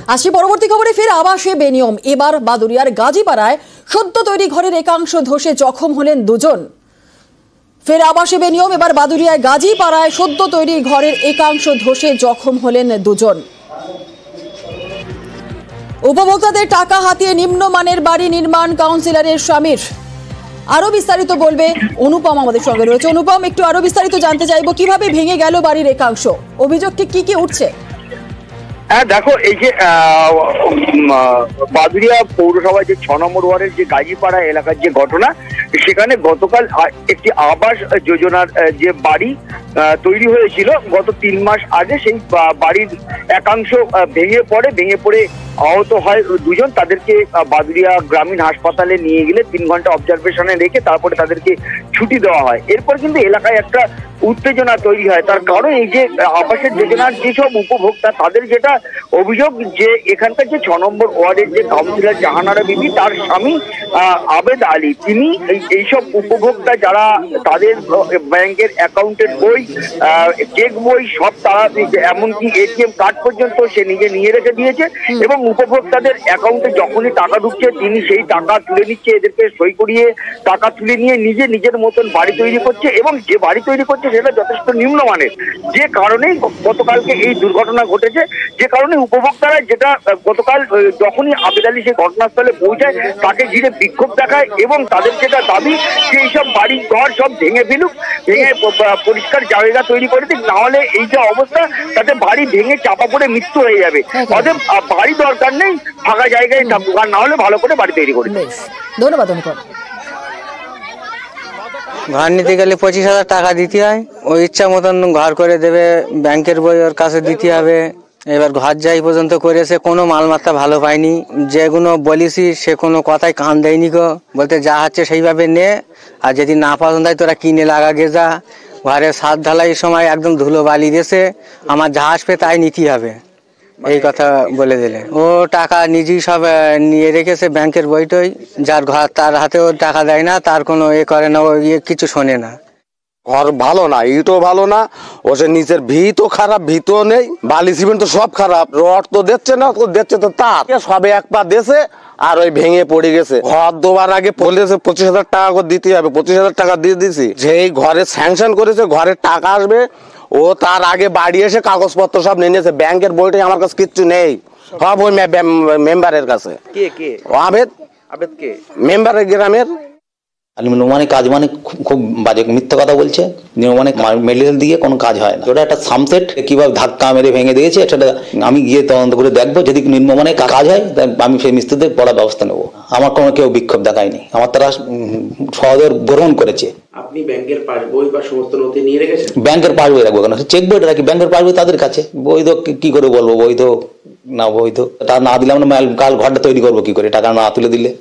আসছি পরবর্তী খবরে। ফের আবাসে বেনিয়ম। এবার বাদুড়িয়ার গাজীপাড়ায় সদ্য তৈরি ঘরের একাংশ ধসে জখম হলেন দুজন। ফের আবাসে বেনিয়ম। এবার বাদুড়িয়ায় গাজীপাড়ায় সদ্য তৈরি ঘরের একাংশ ধসে জখম হলেন দুজন। উপভোক্তাদের টাকা হাতিয়ে নিম্নমানের বাড়ি নির্মাণ কাউন্সিলরের স্বামীর। আরো বিস্তারিত বলবে অনুপম আমাদের সঙ্গে রয়েছে। অনুপম, একটু আরো বিস্তারিত জানতে চাইবো, কিভাবে ভেঙে গেল বাড়ির একাংশ, অভিযোগ ঠিক কি উঠছে? হ্যাঁ দেখো, এই যে বাদুড়িয়া পৌরসভায় যে 6 নম্বর ওয়ার্ডের যে গাজীপাড়া এলাকার যে ঘটনা, সেখানে গতকাল একটি আবাস যোজনার যে বাড়ি তৈরি হয়েছিল গত 3 মাস আগে, সেই বাড়ির একাংশ ভেঙে পড়ে আহত হয় দুজন। তাদেরকে বাদুড়িয়া গ্রামীণ হাসপাতালে নিয়ে গেলে 3 ঘন্টা অবজারভেশনে রেখে তারপরে তাদেরকে ছুটি দেওয়া হয়। এরপর কিন্তু এলাকায় একটা উত্তেজনা তৈরি হয়। তার কারণ এই যে আবাসের যোজনার যেসব উপভোক্তা, তাদের যেটা অভিযোগ যে এখানকার যে 6 নম্বর ওয়ার্ডের যে কাউন্সিলর জাহানারা বিবি, তার স্বামী আবেদ আলী, তিনি এইসব উপভোক্তা যারা তাদের ব্যাংকের অ্যাকাউন্টের বই, চেক বই সব তারা, এমনকি এটিএম কার্ড পর্যন্ত সে নিজে নিয়ে রেখে দিয়েছে এবং উপভোক্তাদের অ্যাকাউন্টে যখনই টাকা ঢুকছে তিনি সেই টাকা তুলে নিচ্ছে, এদেরকে সই করিয়ে টাকা তুলে নিয়ে নিজের মতন বাড়ি তৈরি করছে এবং যে বাড়ি তৈরি করছে সেটা যথেষ্ট নিম্নমানের। যে কারণেই গতকালকে এই দুর্ঘটনা ঘটেছে, যে কারণে উপভোক্তারা যেটা গতকাল যখনই আবেদ আলী সেই ঘটনাস্থলে পৌঁছায় তাকে ঘিরে বিক্ষোভ দেখায় এবং তাদের যেটা দাবি যে এইসব বাড়ি ঘর সব ভেঙে পরিষ্কার জায়গা তৈরি করে দিক, নাহলে এই যে অবস্থা তাতে বাড়ি ভেঙে চাপা পড়ে মৃত্যু হয়ে যাবে। অতএব বাড়ি দরকার নেই, ফাঁকা জায়গায় থাকুক, আর না হলে ভালো করে বাড়ি তৈরি করে। ধন্যবাদ অনুপম। ঘর নিতে গেলে 25,000 টাকা দিতে হয়, ওই ইচ্ছা মতন ঘর করে দেবে, ব্যাংকের বই ওর কাছে দিতে হবে। এবার ঘর যাই পর্যন্ত করেছে, কোনো মালমাত্রা ভালো পাইনি। যেগুলো বলেছি সে কোনো কথাই কান দেয়নি গো, বলতে যা হচ্ছে সেইভাবে নে, আর যদি না পছন্দ হয় তোরা কিনে লাগা গে যা। ঘরে ছাদ ঢালাই সময় একদম ধুলো বালি দিয়েছে, আমার যা আসবে তাই নিতে হবে, এই কথা বলে দিলে। ও টাকা নিজেই সব নিয়ে রেখেছে, ব্যাংকের বইটই, যার ঘর তার হাতেও টাকা দেয় না, তার কোনো করে না, ও কিছু শোনে না। ঘর ভালো না, ইটও ভালো না, ও সে নিচের ভিতও খারাপ, ভিতও নেই, বালি সিমেন্ট তো সব খারাপ, রড তো দিচ্ছে না, তো দিচ্ছে তো তার সবে এক পা দেশে আর ওই ভেঙে পড়ে গেছে। ঘর দেওয়ার আগে বলেছে 25,000 টাকা করে দিতে হবে, 25,000 টাকা দিয়ে দিছি। যেই ঘরে স্যাংশন করেছে, ঘরের টাকা আসবে, ও তার আগে বাড়ি এসে কাগজপত্র সব নিয়ে নিয়েছে। ব্যাংকের বইটাই আমার কাছে কিচ্ছু নেই, সব ওই মেম্বারের কাছে। আবেদ কে মেম্বারের গ্রামের। নিম্নমানের কাজ মানে খুব বাজে মিথ্যা কথা বলছে। নিম্নমানের মেডিকেল দিয়ে কোনো কাজ হয় না। ওটা একটা সামসেট কিভাবে ধাক্কা মেরে ভেঙে দিয়েছে, সেটা আমি গিয়ে তদন্ত করে দেখবো। যদি নিম্নমানের কাজ হয় আমি সেই মিস্ত্রিদের বড় ব্যবস্থা নেবো। আমার কোনো কেউ বিক্ষোভ দেখায়নি, আমার তারা সহজে গ্রহণ করেছে। আপনি ব্যাংকের পাসবই বা সমস্ত নথি নিয়ে রেখেছেন? ব্যাংকের পাসবই রাখবো কেন, চেক বইটা রাখি। ব্যাংকের পাসবই তাদের কাছে, বৈধ কি করে বলবো বৈধ না বৈধ? তা না দিলে আমরা কাল ঘরটা তৈরি করবো কি করে টাকা না তুলে দিলে?